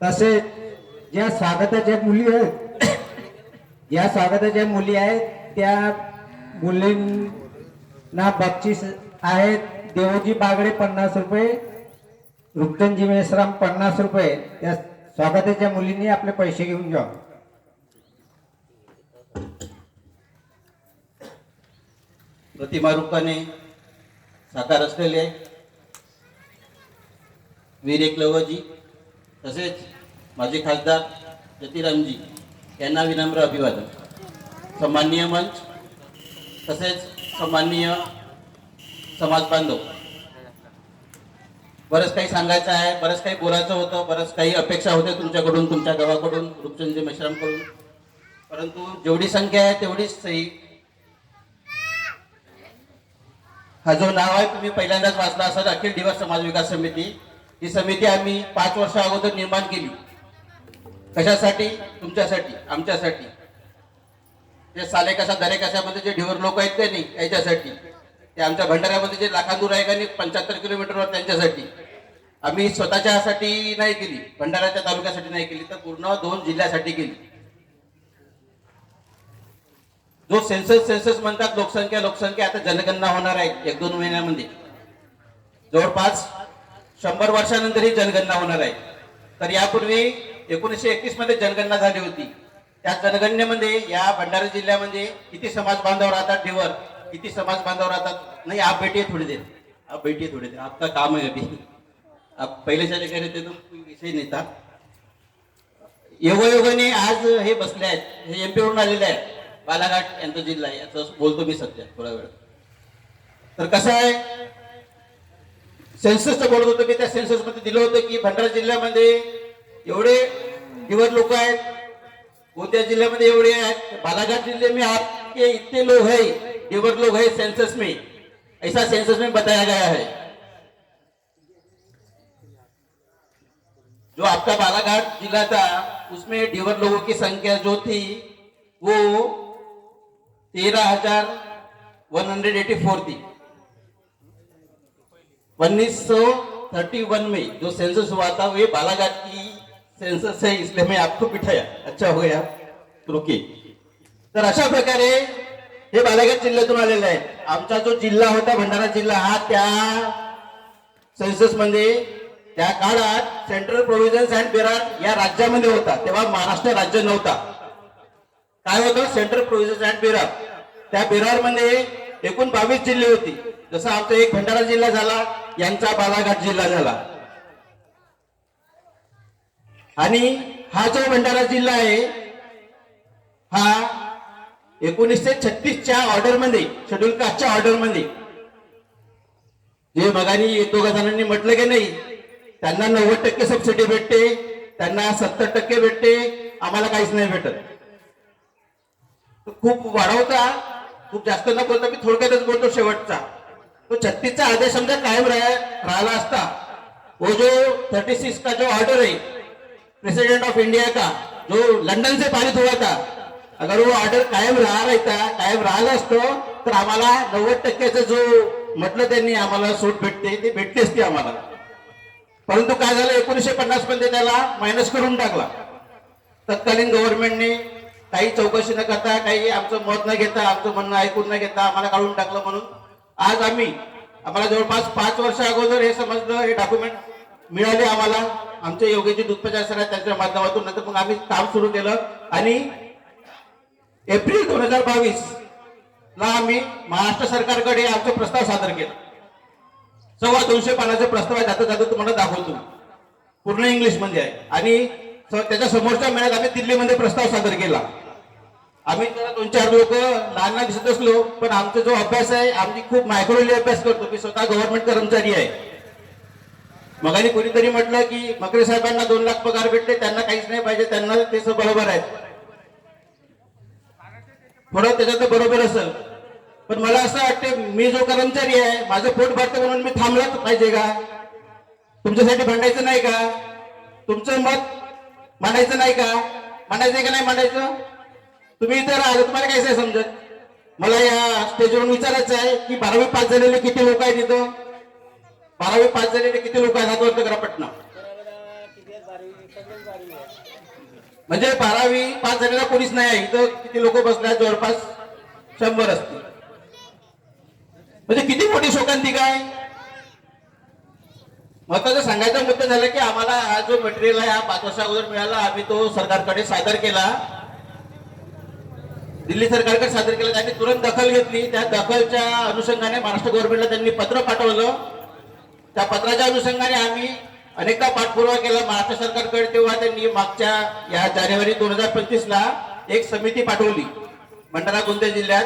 तसेच ज्या स्वागताच्या मुली आहेत या स्वागताच्या मुली आहेत त्या मुलींना बक्षीस आहेत. देवजी बागडे 50 रुपये, रुक्तनजी मेश्राम 50 रुपये. त्या स्वागताच्या मुलींनी आपले पैसे घेऊन जा. प्रतिमा रूपाने साकार असलेले वीर एकलव्यजी तसेच माजी खासदार ज्योतिरामजी यांना विनम्र अभिवादन. सन्माननीय मंच तसेच सन्माननीय समाज बांधव, बरंच काही सांगायचं आहे, बरंच काही बोलायचं होतं, बरंच काही अपेक्षा होते तुमच्याकडून, तुमच्या गावाकडून, रूपचंदजी मेश्रामकडून, परंतु जेवढी संख्या आहे तेवढीच सही. हा जो नाव आहे तुम्ही पहिल्यांदाच वाचला असाल, अखिल दिवस समाज विकास समिती. ही समिती आम्ही 5 वर्ष अगोदर निर्माण केली. कशासाठी? तुमच्यासाठी, आमच्यासाठी. ते साले कशा दरे कशामध्ये जे ढिवर लोक आहेत ते नाही याच्यासाठी. ते आमच्या भंडाऱ्यामध्ये जे लाखांदूर आहे का नाही 75 किलोमीटरवर त्यांच्यासाठी. आम्ही स्वतःच्यासाठी नाही केली, भंडाऱ्याच्या तालुक्यासाठी नाही केली, तर पूर्ण 2 जिल्ह्यासाठी केली. जो सेन्सस म्हणतात, लोकसंख्या आता जनगणना होणार आहे 1-2 महिन्यामध्ये. जवळपास 100 वर्षानंतर ही जनगणना होणार आहे. तर यापूर्वी 1931 मध्ये जनगणना झाली होती. त्या जनगणनेमध्ये या भंडारा जिल्ह्यामध्ये किती समाज बांधव राहतात, ढिवर किती समाज बांधव राहतात. नाही, आप बैठिए थोड़ी देर, आप बैठिए थोड़ी देर, आपका काम है अभी. आप पहिले चले कह रहे थे तो कोई विषय नहीं था. योगायोगाने आज हे बसले आहेत, हे MP वरून आलेले आहेत. बालाघाट यांचा जिल्हा आहे, याचं बोलतो मी सध्या थोडा वेळ. तर कसं आहे, सेन्ससचं बोलत होतो मी. त्या सेन्सस मध्ये दिलं होतं की भंडारा जिल्ह्यामध्ये एवढे ढिवर लोक आहेत, गोंदिया जिल्ह्यामध्ये एवढे आहेत, बालाघाट जिले में आपके इतने लोग है, ढिवर लोग है सेंसस में, ऐसा सेंसस में बताया गया है. जो आपका बालाघाट जिला था उसमें ढिवर लोगों की संख्या जो थी वो 13,184 थी. 1931 में जो सेंसस हुआ था वो बालाघाट की सेंसस है, इसलिए मैं आपको बिठाया. अच्छा हो गया, रुकी. तर अशा प्रकारे हे बालाघाट जिल्ह्यातून आलेले आहेत. आमचा जो जिल्हा होता भंडारा जिल्हा, हा त्या सेन्सस मध्ये त्या काळात सेंट्रल प्रोव्हिजन्स अँड बिरार या राज्यामध्ये होता. तेव्हा महाराष्ट्र राज्य नव्हता. काय होतं? सेंट्रल प्रोव्हिजन्स अँड बिरार. त्या बिरार मध्ये एकूण 22 जिल्हे होती. जसं आमचा एक भंडारा जिल्हा झाला, यांचा बालाघाट जिल्हा झाला. आणि हा जो भंडारा जिल्हा आहे हा 1936च्या ऑर्डर मध्ये, शेड्यूल कास्टच्या ऑर्डर मध्ये, जे मगानी 1-2 जणांनी म्हटलं की नाही, त्यांना 90% सबसिडी भेटते, त्यांना 70% भेटते, आम्हाला काहीच नाही भेटत. खूप वाढवता, खूप जास्त न बोलता मी थोडक्यातच बोलतो शेवटचा. तो 36चा आदेश समजा कायम राहिला असता, वो जो 36 का जो ऑर्डर है प्रेसिडेंट ऑफ इंडिया का, जो लंदन से पारित हुआ था, अगर वो ऑर्डर कायम राहिला असतो तर आम्हाला 90%चा जो म्हटलं त्यांनी आम्हाला सूट भेटते ते भेटली असती आम्हाला. परंतु काय झालं, 1950 मध्ये त्याला मायनस करून टाकला. तत्कालीन गव्हर्नमेंटने काही चौकशी न करता, काही आमचं मत न घेता, आमचं म्हणणं ऐकून न घेता आम्हाला काढून टाकलं. म्हणून आज आम्हाला जवळपास 5 वर्ष अगोदर हे समजलं, हे डॉक्युमेंट मिळाले आम्हाला. आमचे योगेजी दुधपचार सर आहेत, त्यांच्या माध्यमातून. नंतर मग आम्ही काम सुरू केलं आणि एप्रिल 2022 ला आम्ही महाराष्ट्र सरकारकडे आमचा प्रस्ताव सादर केला. 250 पानाचा प्रस्ताव आहे, जाता तुम्हाला दाखवतो. पूर्ण इंग्लिश मध्ये आहे. आणि त्याच्या समोरच्या महिन्यात आम्ही दिल्लीमध्ये प्रस्ताव सादर केला. आम्ही 2-4 लोक लहान दिसत असलो, पण आमचा जो अभ्यास आहे, आम्ही खूप मायक्रोली अभ्यास करतो. मी स्वतः गव्हर्नमेंट कर्मचारी आहे. मगाने कोणीतरी म्हटलं की मकरे साहेबांना 2 लाख पगार भेटते, त्यांना काहीच नाही पाहिजे, त्यांना ते बरोबर आहे. थोडं त्याच्यात बरोबर असेल, पण मला असं वाटतं मी जो कर्मचारी आहे, माझं पोट भरतं म्हणून मी थांबलाच पाहिजे का? तुमच्यासाठी भांडायचं नाही का? तुमचं मत मांडायचं नाही का? मांडायचं का नाही मांडायचं? तुम्ही इथे राहिले, तुम्हाला काहीच नाही समजत. मला या स्टेजवरून विचारायचं आहे की 12वी पास झालेले किती लोक आहेत इथं? 12वी पास झालेले किती लोक आहेत? हात वर करा पटना. म्हणजे 12वी पास झालेला कोणीच नाही आहे. इथं किती लोक बसले आहेत? जवळपास 100 असतील. म्हणजे किती मोठी शोकांतिका आहे. महत्वाचं सांगायचा मुद्दा झाला की आम्हाला हा जो मटेरियल आहे हा 5 वर्षा अगोदर मिळाला. आम्ही तो सरकारकडे सादर केला, दिल्ली सरकारकडे सादर केला. त्यांनी तुरंत दखल घेतली. त्या दखलच्या अनुषंगाने महाराष्ट्र गव्हर्नमेंटला त्यांनी पत्र पाठवलं. त्या पत्राच्या अनुषंगाने आम्ही अनेकदा पाठपुरावा केला महाराष्ट्र सरकारकडे. तेव्हा त्यांनी मागच्या या जानेवारी 2025ला एक समिती पाठवली भंडारा गोंदिया जिल्ह्यात.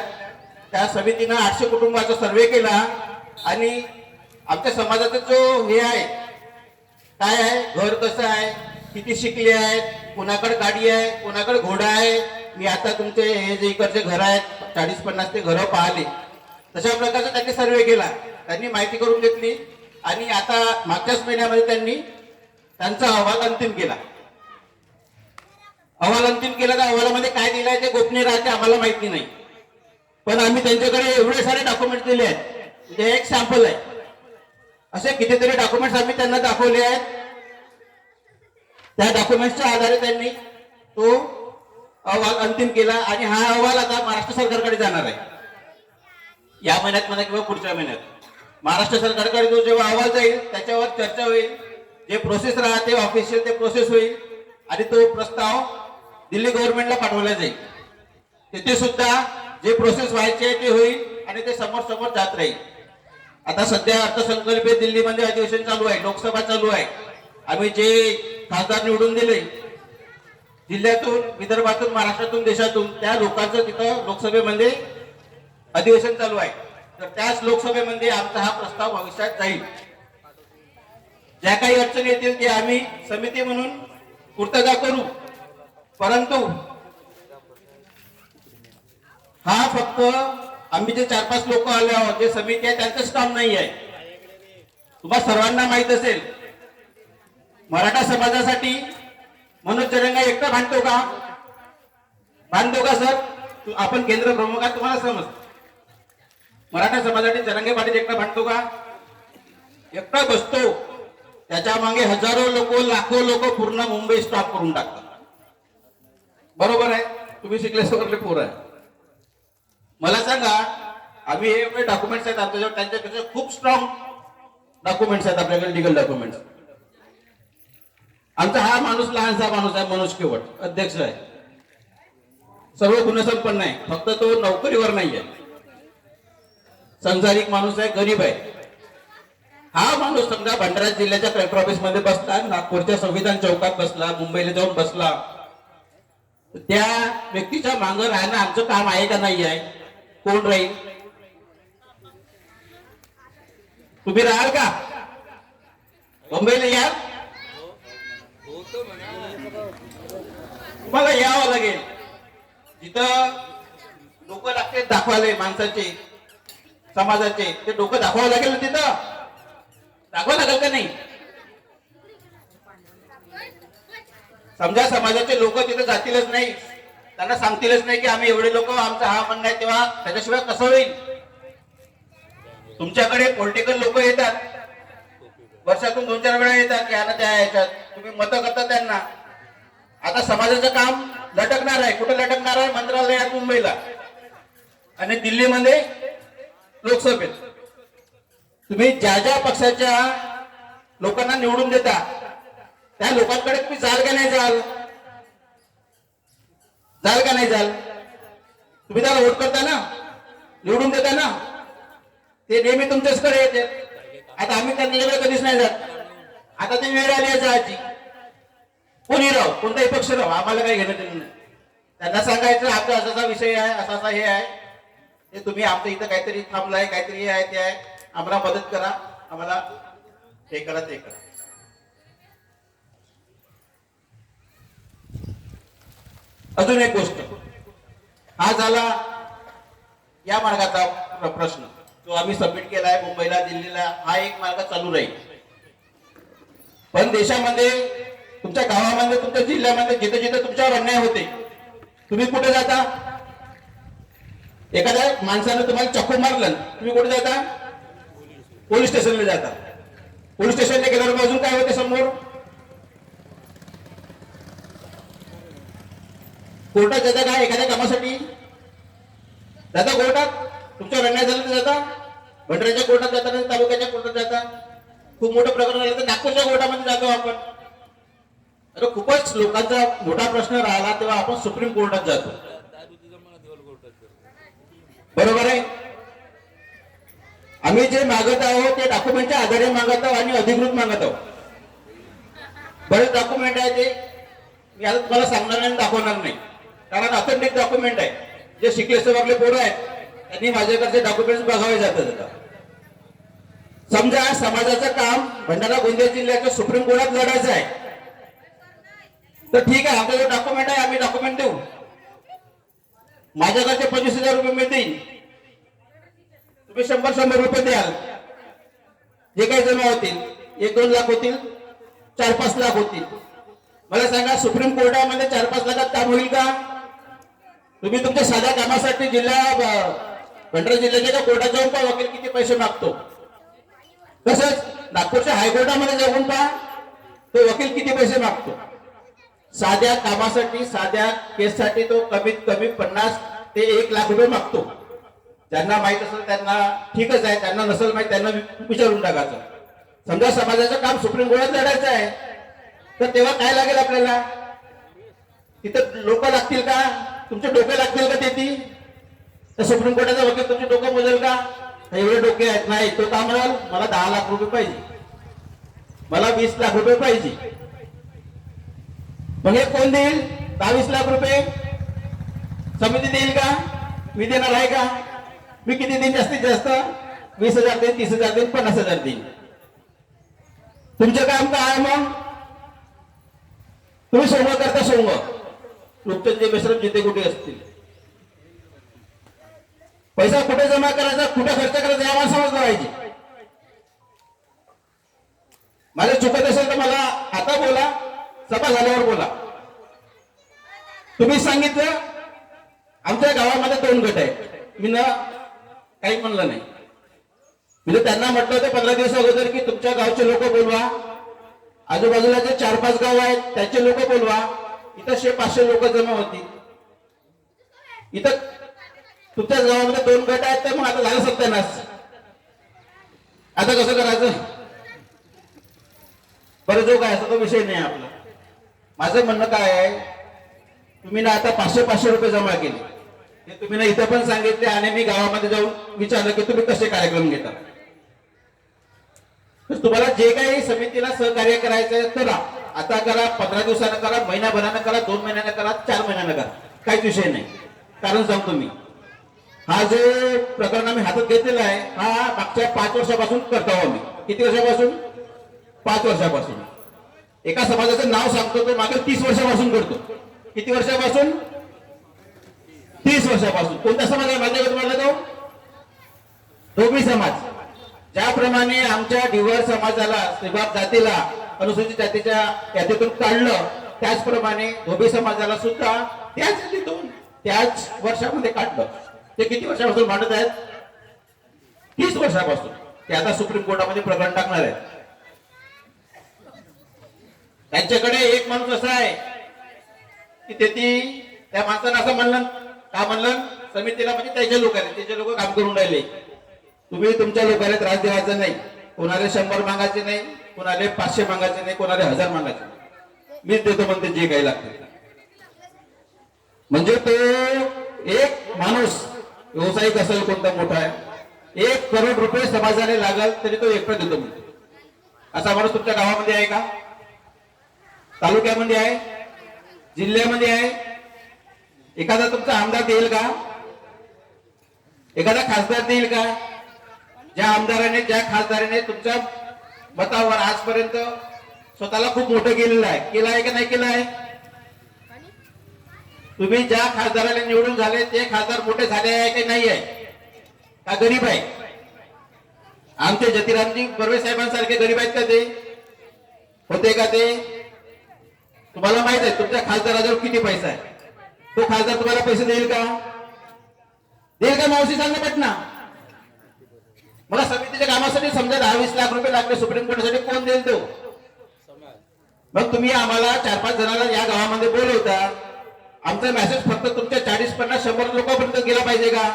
त्या समितीनं 800 कुटुंबाचा सर्वे केला आणि आमच्या समाजाचा जो हे आहे, काय आहे, घर कसं आहे, किती शिकले आहेत, कोणाकडे गाडी आहे, कोणाकडे घोडा आहे. मी आता तुमचे हे जे इकडचे घर आहेत 40-50 ते घरं पाहिले. तशा प्रकारचा त्यांनी सर्वे केला, त्यांनी माहिती करून घेतली आणि आता मागच्याच महिन्यामध्ये त्यांनी त्यांचा अहवाल अंतिम केला. अहवाल अंतिम केला. त्या अहवालामध्ये काय दिलंय ते गोपनीय राहते, आम्हाला माहिती नाही. पण आम्ही त्यांच्याकडे एवढे सारे डॉक्युमेंट दिले आहेत. म्हणजे एक सॅम्पल आहे. असे कितीतरी डॉक्युमेंट्स आम्ही त्यांना दाखवले आहेत. त्या डॉक्युमेंट्सच्या आधारे त्यांनी तो अहवाल अंतिम केला आणि हा अहवाल आता महाराष्ट्र सरकारकडे जाणार आहे. या महिन्यात म्हणा किंवा पुढच्या महिन्यात महाराष्ट्र सरकारकडे जो जेव्हा अहवाल जाईल त्याच्यावर चर्चा होईल. जे प्रोसेस राहते ऑफिशियल ते प्रोसेस होईल आणि तो प्रस्ताव दिल्ली गव्हर्नमेंटला पाठवला जाईल. तिथे सुद्धा जे प्रोसेस व्हायचे ते होईल आणि ते समोर समोर जात राहील. आता सध्या अर्थसंकल्पीय दिल्लीमध्ये अधिवेशन चालू आहे, लोकसभा चालू आहे. आम्ही जे खासदार निवडून दिले जिल्ह्यातून, विदर्भातून, महाराष्ट्रातून, देशातून, त्या लोकांचं तिथं लोकसभेमध्ये अधिवेशन चालू आहे. तर त्याच लोकसभेमध्ये आमचा हा प्रस्ताव भविष्यात जाईल. ज्या काही अडचणी येतील ते आम्ही समिती म्हणून पूर्तता करू. परंतु हा फक्त आम्ही जे 4-5 लोक आले आहोत, जे समिती आहे त्यांचंच काम नाही आहे. तुम्हाला सर्वांना माहित असेल मराठा समाजासाठी मनोज जरंगा एकटा भांडतो का? भांडतो का सर? आपण केंद्र प्रमुख आहात, तुम्हाला समजतं. मराठा समाजासाठी जरंगे पाटील एकटा भांडतो का? एकटा बसतो. त्याच्या मागे हजारो लोक, लाखो लोक पूर्ण मुंबई स्टॉप करून टाकतात. बरोबर आहे? तुम्ही शिकले सगळे पोरं आहे. मला सांगा, आम्ही हे एवढे डॉक्युमेंट्स आहेत आमच्याजवळ, त्यांच्यापेक्षा खूप स्ट्रॉंग डॉक्युमेंट्स आहेत आपल्याकडे, लिगल डॉक्युमेंट्स. आमचा हा माणूस लहानसा माणूस आहे, मनोज केवट अध्यक्ष आहे, सर्व गुणसंपन्न आहे. फक्त तो नोकरीवर नाही आहे, संसारिक माणूस आहे, गरीब आहे. हा माणूस समजा भंडारा जिल्ह्याच्या कलेक्टर ऑफिस मध्ये बसला, नागपूरच्या संविधान चौकात बसला, मुंबईला जाऊन बसला, त्या व्यक्तीच्या मागं राहणं आमचं काम आहे का नाही आहे? कोण राहील? तुम्ही राहाल का? मुंबईला या, तुम्हाला यावं लागेल. जिथं डोकं लागते दाखवायला माणसाचे, समाजाचे, ते डोकं दाखवावं लागेल. तिथं दाखवावं लागेल का नाही? समजा समाजाचे लोक तिथे जातीलच नाही, त्यांना सांगतीलच नाही की आम्ही एवढे लोक, आमचा हा म्हणणं आहे, तेव्हा त्याच्याशिवाय कसं होईल? तुमच्याकडे पॉलिटिकल लोक येतात, वर्षातून 2-4 वेळा येतात, या ना त्या याच्यात तुम्ही मतं करता त्यांना. आता समाजाचं काम लटकणार आहे. कुठे लटकणार आहे? मंत्रालयात मुंबईला आणि दिल्लीमध्ये लोकसभेत. तुम्ही ज्या ज्या पक्षाच्या लोकांना निवडून देता त्या लोकांकडे तुम्ही जाल का नाही जाल? जाल का नाही जाल? तुम्ही त्याला वोट करता ना, निवडून देता ना, ते नेहमी तुमच्याचकडे येते. आता आम्ही त्यांच्याकडे कधीच नाही जात. आता ते वेळ आली आहे जायची. कोणी राहो, कोणताही पक्ष राहो, आम्हाला काही घेणं देणं नाही. त्यांना सांगायचं आमचा असा विषय आहे, असा हे आहे, ते तुम्ही आमच्या इथं काहीतरी थांबलाय, काहीतरी हे आहे, ते आहे, आम्हाला मदत करा, आम्हाला हे करा, ते करा. अजून एक गोष्ट, हा झाला या मार्गाचा प्रश्न जो आम्ही सबमिट केलाय मुंबईला, दिल्लीला. हा एक मार्ग चालू राहील. पण देशामध्ये, तुमच्या गावामध्ये, तुमच्या जिल्ह्यामध्ये जिथे जिथे तुमच्यावर अन्याय होते, तुम्ही कुठे जाता? एखाद्या माणसानं तुम्हाला चक्कू मारलं, तुम्ही कुठे जाता? पोलीस स्टेशनला जाता. पोलीस स्टेशनला गेल्यावर अजून काय होते? समोर कोर्टात जाता का एखाद्या कामासाठी? जाता कोर्टात? तुमच्यावर अन्याय झाला तर जाता? भंडाऱ्याच्या कोर्टात जाता नाही तालुक्याच्या कोर्टात जाता? खूप मोठं प्रकरण झालं तर नागपूरच्या कोर्टामध्ये जातो आपण. अरे खूपच लोकांचा मोठा प्रश्न राहिला तेव्हा आपण सुप्रीम कोर्टात जातो. बरोबर आहे. आम्ही जे मागत आहोत ते डॉक्युमेंटच्या आधारे मागत आहोत आणि अधिकृत मागत आहोत. बरेच डॉक्युमेंट आहे ते मी आता तुम्हाला सांगणार नाही, दाखवणार नाही, कारण ऑथेंटिक डॉक्युमेंट आहे. जे शिकले सवरले पोरं आहेत त्यांनी माझ्याकडचे डॉक्युमेंट्स बघावे जातात. समजा समाजाचं काम भंडारा गोंदिया जिल्ह्याच्या सुप्रीम कोर्टात लढायचं आहे, तर ठीक आहे, आमचा जो डॉक्युमेंट आहे आम्ही डॉक्युमेंट देऊ. माझ्याकडचे 25,000 रुपये मिळतील, तुम्ही 100 रुपये द्याल. जे काही जमा होतील 1-2 लाख होतील, 4-5 लाख होतील. मला सांगा सुप्रीम कोर्टामध्ये 4-5 लाखात काम होईल का? तुम्ही तुमच्या साध्या कामासाठी भंडारा जिल्ह्याच्या कोर्टात जाऊन पहा वकील किती पैसे मागतो. तसंच नागपूरच्या हायकोर्टामध्ये जाऊन पहा तो वकील किती पैसे मागतो. साध्या कामासाठी साध्या केससाठी तो कमीत कमी 50 ते 1 लाख रुपये मागतो. ज्यांना माहित असेल त्यांना ठीकच आहे, त्यांना नसेल माहित त्यांना विचारून टाकायचं. समजा समाजाचं काम सुप्रीम कोर्टात लढायचं आहे तर तेव्हा काय लागेल आपल्याला? तिथं लोक लागतील का? तुमचे डोके लागतील का? तर सुप्रीम कोर्टाचा वकील तुमचे डोकं मोजेल का? एवढे डोके आहेत नाही, तो काम म्हणाल मला 10 लाख रुपये पाहिजे, मला 20 लाख रुपये पाहिजे. मग हे कोण देईल? 10-20 लाख रुपये समिती देईल का? मी देणार आहे का? मी किती देईन? जास्तीत जास्त 20,000 देईन, 30,000 देईन, 50,000 देईन. तुमचं काम काय आहे? मग तुम्ही सोंग करता. सोंग रुपचंद मिश्र जिथे कुठे असतील, पैसा कुठे जमा करायचा, कुठे खर्च करायचा या माणसाला पाहिजे. माझं चुकत असेल तर मला आता बोला, सभा झाल्यावर बोला. तुम्ही सांगितलं आमच्या गावामध्ये 2 गट आहेत, मी ना काही म्हणलं नाही. म्हणजे त्यांना म्हटलं होतं 15 दिवस अगोदर की तुमच्या गावचे लोक बोलवा, आजूबाजूला जे 4-5 गाव आहेत त्याचे लोक बोलवा. इथं 100-500 लोक जमा होतील. इथं तुमच्या गावामध्ये 2 गट आहेत तर मग आता झालं सत्यानाश. आता कसं करायचं? बरं जो काय असं तो विषय नाही आपला. माझं म्हणणं काय आहे, तुम्ही ना आता 500-500 रुपये जमा केले, हे तुम्ही ना इथं पण सांगितले आणि मी गावामध्ये जाऊन विचारलं की तुम्ही कसे कार्यक्रम घेता. तर तुम्हाला जे काही समितीला सहकार्य करायचं करा. आता करा, 15 दिवसानं करा, महिनाभरानं करा, 2 महिन्यानं करा, 4 महिन्यानं करा, काहीच विषय नाही. कारण सांगतो मी, हा जो प्रकरण आम्ही हातात घेतलेला आहे हा मागच्या 5 वर्षापासून करतो आम्ही. किती वर्षापासून? 5 वर्षापासून. एका समाजाचं नाव सांगतो तो मागे 30 वर्षापासून करतो. किती वर्षापासून? 30 वर्षापासून. कोणता समाज आहे माहिती आहे का तुम्हाला? तो धोबी समाज. ज्याप्रमाणे आमच्या डिवर समाजाला, श्रीबाब जातीला अनुसूचित जातीच्या यादीतून काढलं, त्याचप्रमाणे धोबी समाजाला सुद्धा त्याच यादीतून त्याच वर्षामध्ये काढलं. ते किती वर्षापासून मांडत आहेत? 30 वर्षापासून. ते आता सुप्रीम कोर्टामध्ये प्रकरण टाकणार आहेत. त्यांच्याकडे एक माणूस असा आहे की त्या माणसानं असं म्हणलं, का म्हणलं? समितीला म्हणजे त्याचे लोक आहेत, त्याचे लोक काम करून राहिले. तुम्ही तुमच्या लोकांना त्रास द्यायचा नाही. कोणाला 100 मागायचे नाही, कोणाला 500 मागायचे नाही, कोणाला 1000 मागायचे नाही. मीच देतो म्हणते जे काही लागते. म्हणजे तो एक माणूस व्यावसायिक असेल कोणता मोठा आहे, 1 करोड रुपये समाजाने लागल तरी तो एकटा देतो म्हणतो. असा माणूस तुमच्या गावामध्ये आहे का? तालुक्यामध्ये आहे? जिल्ह्यामध्ये आहे? एखादा तुमचा आमदार देईल का? एखादा खासदार देईल का? ज्या आमदाराने, ज्या खासदाराने तुमच्या मतावर आजपर्यंत स्वतःला खूप मोठं केलेलं आहे, केलं आहे का नाही केलं आहे? तुम्ही ज्या खासदाराला निवडून झाले ते खासदार मोठे झाले आहे की नाही आहे? का गरीब आहे? आमचे जतीरामजी बर्वे साहेबांसारखे गरीब आहेत का? ते होते का? ते तुम्हाला माहित आहे तुमच्या खासदाराजवळ किती पैसा आहे. तो खासदार तुम्हाला पैसे देईल का? देईल का? मावशी सांगा पटना. मला समितीच्या कामासाठी समजा 10-20 लाख रुपये लागले सुप्रीम कोर्टासाठी, कोण देईल तो? मग तुम्ही आम्हाला 4-5 जणांना या गावामध्ये बोलवता आमचा मेसेज फक्त तुमच्या 40-50-100 लोकांपर्यंत गेला पाहिजे का?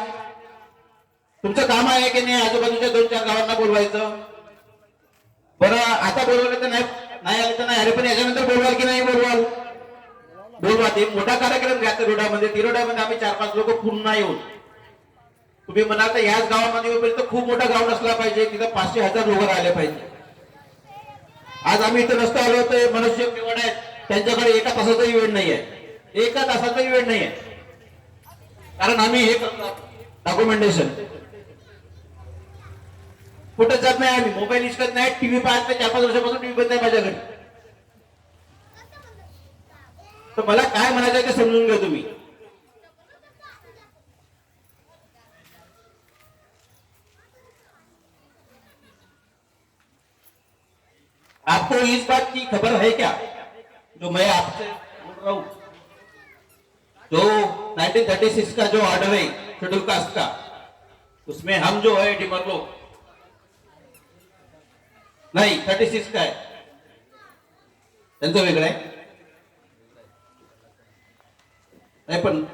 तुमचं काम आहे की नाही आजूबाजूच्या 2-4 गावांना बोलवायचं? बरं आता बोलवलं तर नाही आलं तर नाही अरे, पण याच्यानंतर बोलवाल की नाही बोलवाल? बोलवा. ते मोठा कार्यक्रम घ्या तिरोड्यामध्ये. तिरोड्यामध्ये आम्ही 4-5 लोक पूर्ण येऊन, तुम्ही म्हणाल तर याच गावामध्ये येऊपर्यंत खूप मोठा ग्राउंड असला पाहिजे, तिथं 500-1000 लोक राहिले पाहिजे. आज आम्ही इथं रस्ता आलो होतो, मनुष्य निवड आहेत, त्यांच्याकडे एका तासाचाही वेळ नाही आहे, एका तासाचाही वेळ नाही आहे. कारण आम्ही हे करतो डॉक्युमेंटेशन. कुठं जात नाही आम्ही, मोबाईल यूज करत नाही, टीव्ही पाहत नाही. 4-5 वर्षापासून टीव्ही बंद आहे माझ्या घरी. तर मला काय म्हणायचं ते समजून घ्या तुम्ही. आपको इस बात की खबर है क्या, जो मैं आपसे बोल रहा हूं, जो 1936 का जो ऑर्डर है शेड्यूल कास्ट का, उसमें हम जो है डिमर लोग नहीं 36 का है, त्यांचं वेगळं आहे. नाही पण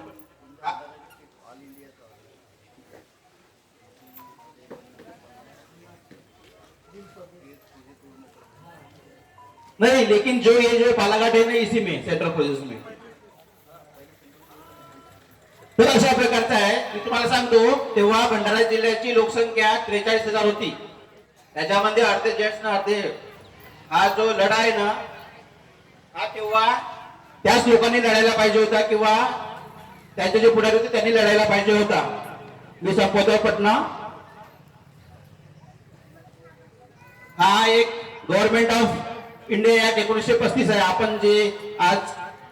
नहीं, लेकिन जो ये जो बालाघाट है ना, इसी में सेंट्रल प्रोसेस में. तर अशा प्रकारचा आहे. मी तुम्हाला सांगतो, तेव्हा भंडारा जिल्ह्याची लोकसंख्या 43,000 होती. त्याच्यामध्ये अर्धे जेंट्स ना अर्धे. हा जो लढा आहे ना, हा तेव्हा त्याच लोकांनी लढायला पाहिजे होता, किंवा त्यांचे जे पुढारी होते त्यांनी लढायला पाहिजे होता. मी संपवतो पटना. हा एक गव्हर्नमेंट ऑफ इंडिया ऍक्ट 1935 आहे. आपण जे आज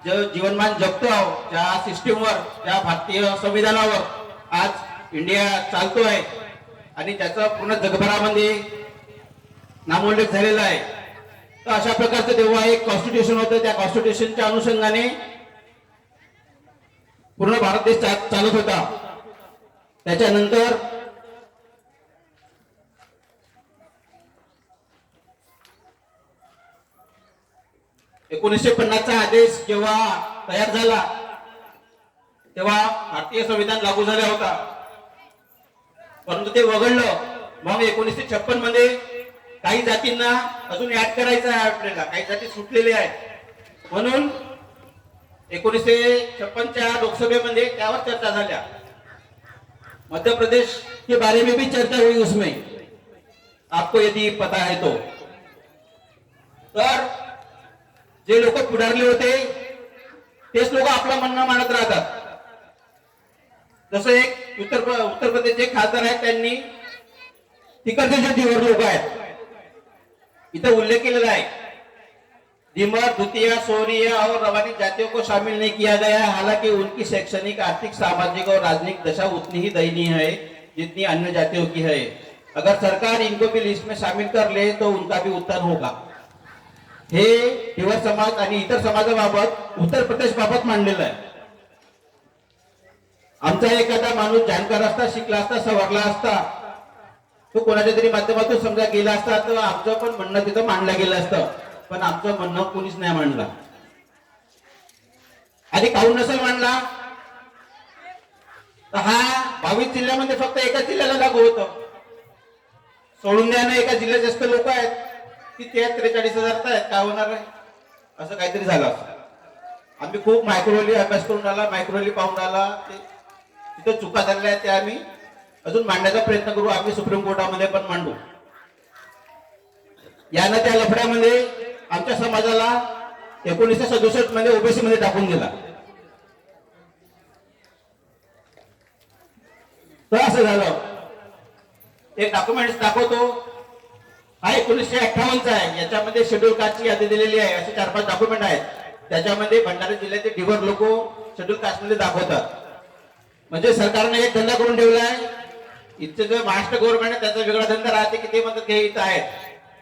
जे जीवनमान जगतो आहोत, ज्या सिस्टीमवर, ज्या भारतीय संविधानावर आज इंडिया चालतोय आणि त्याचा पूर्ण जगभरामध्ये नामोल्लेख झालेला आहे. तर अशा प्रकारचं तेव्हा एक कॉन्स्टिट्यूशन होतं. त्या कॉन्स्टिट्यूशनच्या अनुषंगाने पूर्ण भारत देश चालत होता. त्याच्यानंतर 1950 चा आदेश जेव्हा तयार झाला, तेव्हा भारतीय संविधान लागू झाला होता, परंतु ते वगळलं. मग 1956 मध्ये काही जातींना अजून ऍड करायचं आहे आपल्याला, काही जाती सुटलेल्या आहेत. म्हणून 1956च्या लोकसभेमध्ये त्यावर चर्चा झाल्या. मध्य प्रदेश के बारे में भी चर्चा हुई उसमें, आपको यदि पता है तो. तर जे लोक पुढारले होते तेच लोक आपलं म्हणणं मानत राहतात. जसं एक उत्तर प्रदेशचे खासदार आहेत, त्यांनी तिकडचे जे दिवर लोक आहेत, इथं उल्लेख केलेला आहे, दिमर, द्वितीय, सोरिय और रवानी जातियों को शामिल नहीं किया गया है, हालांकि उनकी शैक्षणिक, आर्थिक, सामाजिक और राजनीतिक दशा उतनी ही दयनीय है जितनी अन्य जातियों की है. अगर सरकार इनको भी लिस्ट में शामिल कर ले तो उनका भी उत्थान होगा. हे दिवर समाज आणि इतर समाजाबाबत उत्तर प्रदेश बाबत मांडलेलं आहे. आमचा एखादा माणूस जाणकार असता, शिकला असता, सवरला असता, तो कोणाच्या तरी माध्यमातून समजा गेला असता, तर आमचं पण म्हणणं तिथं मांडलं गेलं असतं. पण आमचं म्हणणं कोणीच नाही मांडला. आधी काहून नसेल मांडला, तर हा 22 जिल्ह्यामध्ये फक्त एकाच जिल्ह्याला लागू होतं. सोडून द्या ना, एका जिल्ह्यात जास्त लोक आहेत की 43,000 आहेत, काय होणार आहे? असं काहीतरी झालं असं. आम्ही खूप मायक्रोली अभ्यास करून आला, मायक्रोली पाहून आला, तिथं चुका झालेल्या आहेत त्या आम्ही अजून मांडण्याचा प्रयत्न करू. आम्ही सुप्रीम कोर्टामध्ये पण मांडू. यानं त्या लफड्यामध्ये आमच्या समाजाला 1967 मध्ये ओबीसी मध्ये टाकून दिला. तर असं झालं. एक डॉक्युमेंट दाखवतो, हा 1958चा आहे. याच्यामध्ये शेड्यूल कास्टची यादी दिलेली आहे. असे 4-5 डॉक्युमेंट आहेत. त्याच्यामध्ये भंडारा जिल्ह्याचे डिव्हर लोक शेड्यूल कास्टमध्ये दाखवतात. म्हणजे सरकारने एक धंदा करून ठेवला आहे. इथं जे महाराष्ट्र गव्हर्नमेंट आहे त्याचा वेगळा धंदा राहते की ते म्हणतात हे इथं आहेत.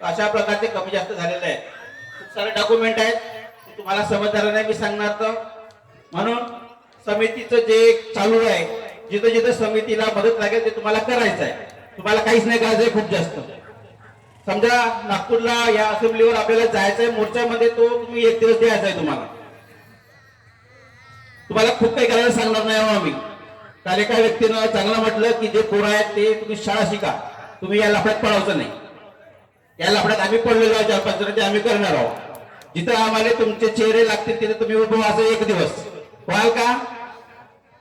अशा प्रकारचे कमी जास्त झालेले आहे. खूप सारे डॉक्युमेंट आहेत, तुम्हाला समजणार नाही मी सांगणार तर. म्हणून समितीचं जे चालू आहे, जिथं जिथं समितीला मदत लागेल ते तुम्हाला करायचं आहे. तुम्हाला काहीच नाही करायचंय खूप जास्त. समजा नागपूरला या असेंब्लीवर आपल्याला जायचंय मोर्चामध्ये, तो तुम्ही 1 दिवस द्यायचा आहे. तुम्हाला खूप काही करायला सांगणार नाही आहो आम्ही. काल एका व्यक्तीनं चांगलं म्हटलं की जे पोरं आहेत ते तुम्ही शाळा शिका, तुम्ही या लफड्यात पडायचं नाही. या लफड्यात आम्ही पडलेलो आहोत 4-5 जण, ते आम्ही करणार आहोत. जिथं आम्हाला तुमचे चेहरे लागतील तिथे तुम्ही उभं असं एक दिवस व्हाल का?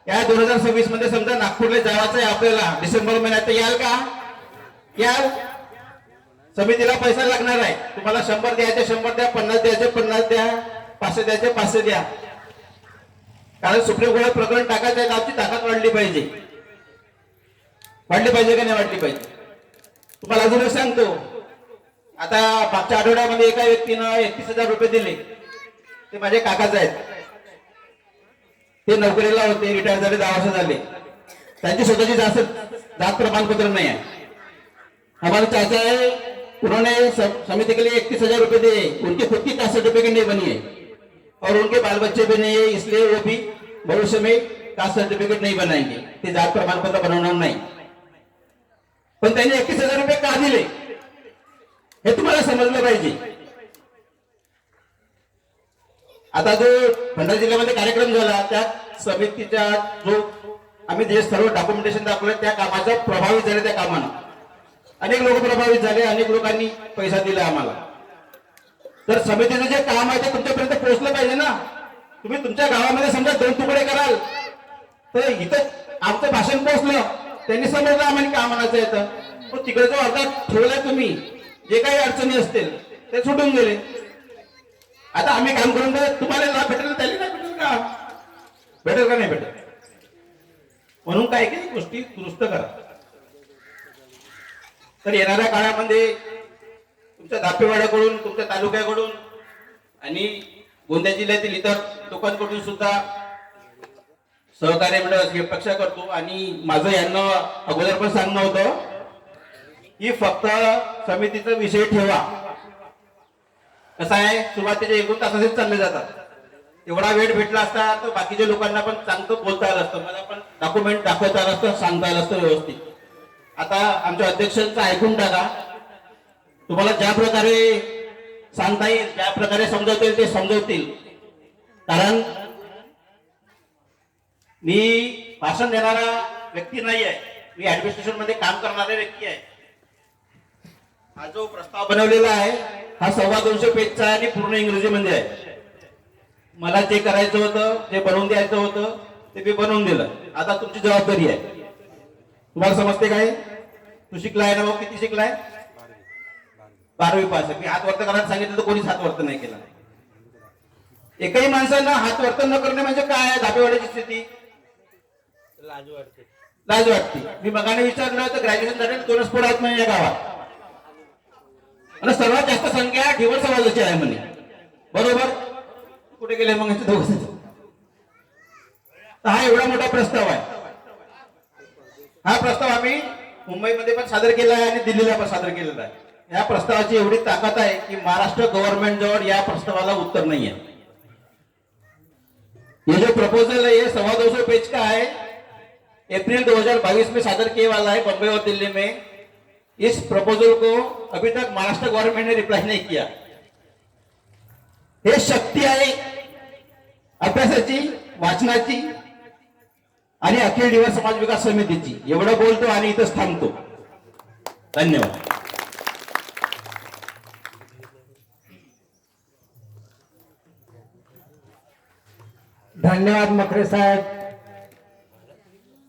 या 2026 मध्ये समजा नागपूरला जायचं आहे आपल्याला डिसेंबर महिन्यात, तर याल का? याल? समितीला पैसा लागणार आहे. तुम्हाला 100 द्यायचे 100 द्या, 50 द्यायचे 50 द्या, 500 द्यायचे 500 द्या. कारण सुप्रीम कोर्टात प्रकरण टाकायचं आहे, आमची ताकद वाढली पाहिजे. वाढली पाहिजे का नाही वाढली पाहिजे? तुम्हाला अजून एक सांगतो, आता मागच्या आठवड्यामध्ये एका व्यक्तीनं 31,000 रुपये दिले. ते माझे काकाच आहेत. ते नोकरीला होते, रिटायर झाले, 10 वर्ष झाले. त्यांची स्वतःची जात प्रमाणपत्र नहीं है. हमारे चाचा है, उन्होंने समिति के लिए 31,000 रुपए दिए. उनकी खुद की कास्ट सर्टिफिकेट नहीं बनी है और उनके बाल बच्चे भी नहीं है, इसलिए वो भी भविष्य में कास्ट सर्टिफिकेट नहीं बनाएंगे. ते जात प्रमाणपत्र बनवणार नाही. पण त्यांनी 31,000 रुपये का दिले हे तुम्हाला समजलं पाहिजे. आता जो भंडारा जिल्ह्यामध्ये कार्यक्रम झाला त्या समितीच्या जो आम्ही जे सर्व डॉक्युमेंटेशन दाखवलं त्या कामाचा प्रभावित झाले. त्या कामानं अनेक लोक प्रभावित झाले, अनेक लोकांनी पैसा दिला आम्हाला. तर समितीचं जे काम आहे ते तुमच्यापर्यंत पोहोचलं पाहिजे ना. तुम्ही तुमच्या गावामध्ये समजा 2 तुकडे कराल तर इथं आमचं भाषण पोहोचलं, त्यांनी समजलं आम्हाला काय म्हणायचं येतं. पण तिकडे जो अर्धा ठेवलाय तुम्ही, जे काही अडचणी असतील ते सुटून गेले. आता आम्ही काम करून तुम्हाला लाभ भेटेल, त्याला नाही भेटेल का? भेटेल का नाही भेटेल? म्हणून काय काही गोष्टी दुरुस्त करा. तर येणाऱ्या काळामध्ये तुमच्या दापेवाड्याकडून, तुमच्या तालुक्याकडून आणि गोंदिया जिल्ह्यातील इतर लोकांकडून सुद्धा सहकार्य मिळेल अशी अपेक्षा करतो. आणि माझं यांना अगोदर पण सांगणं होतं की फक्त समितीचा विषय ठेवा. कसं आहे, सुरुवातीचे 1-2 तासाचेच चालले जातात. एवढा वेळ भेटला असता तर बाकीच्या लोकांना पण चांगलं बोलता आलं असतं, मला पण डॉक्युमेंट दाखवता आलं असतं, सांगता आलं असतं व्यवस्थित. आता आमच्या अध्यक्षांचं ऐकून टाका. तुम्हाला ज्या प्रकारे सांगता येईल, ज्या प्रकारे समजवता येईल ते समजवतील. कारण मी भाषण देणारा व्यक्ती नाही आहे, मी ऍडमिनिस्ट्रेशन मध्ये काम करणारा व्यक्ती आहे. हा जो प्रस्ताव बनवलेला आहे हा 250 पेजचा आहे आणि पूर्ण इंग्रजीमध्ये आहे. मला जे करायचं होतं, जे बनवून द्यायचं होतं ते मी बनवून दिलं. आता तुमची जबाबदारी आहे. तुम्हाला समजते काय? तू शिकलाय ना भाऊ? किती शिकलाय? 12वी पास आहे. मी हात वरत करायला सांगितलं तर कोणीच हात वरत नाही केला. एकही माणसानं हात वरत न करणे म्हणजे काय आहे? धापेवाड्याची स्थिती लाज वाटते. मी मगाने विचारलं तर ग्रॅज्युएशन झाले 2च पोरं आहेत म्हणजे या गावात, आणि सर्वात जास्त संख्या ढिवळ समाजाची आहे म्हणे. बरोबर? कुठे गेले मग दोघं? हा एवढा मोठा प्रस्ताव आहे. हा प्रस्ताव आम्ही मुंबईमध्ये पण सादर केला आहे आणि दिल्लीला पण सादर केलेला आहे. या प्रस्तावाची एवढी ताकद आहे की महाराष्ट्र गव्हर्नमेंट जवळ या प्रस्तावाला उत्तर नहीं है. ये जो प्रपोजल है ये 250 पेज का है. अप्रैल 2022 में सादर किए वाला है बम्बई और दिल्ली में. इस प्रपोजल को अभी तक महाराष्ट्र गवर्नमेंट ने रिप्लाई नहीं किया. हे शक्ती आहे अभ्यासाची, वाचनाची आणि अखिल दिवस समाज विकास समितीची. एवढं बोलतो आणि इथंच थांबतो. धन्यवाद. धन्यवाद मकरे साहेब.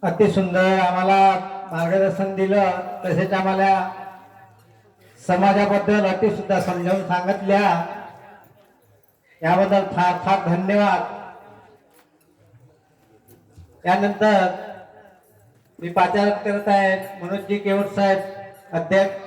अति सुंदर आम्हाला मार्गदर्शन दिलं, तसेच आम्हाला समाजाबद्दल अति सुद्धा समजावून सांगितल्या. याबद्दल फार फार धन्यवाद. यानंतर मी पाचारण करत आहे मनोजजी केवट साहेब, अध्यक्ष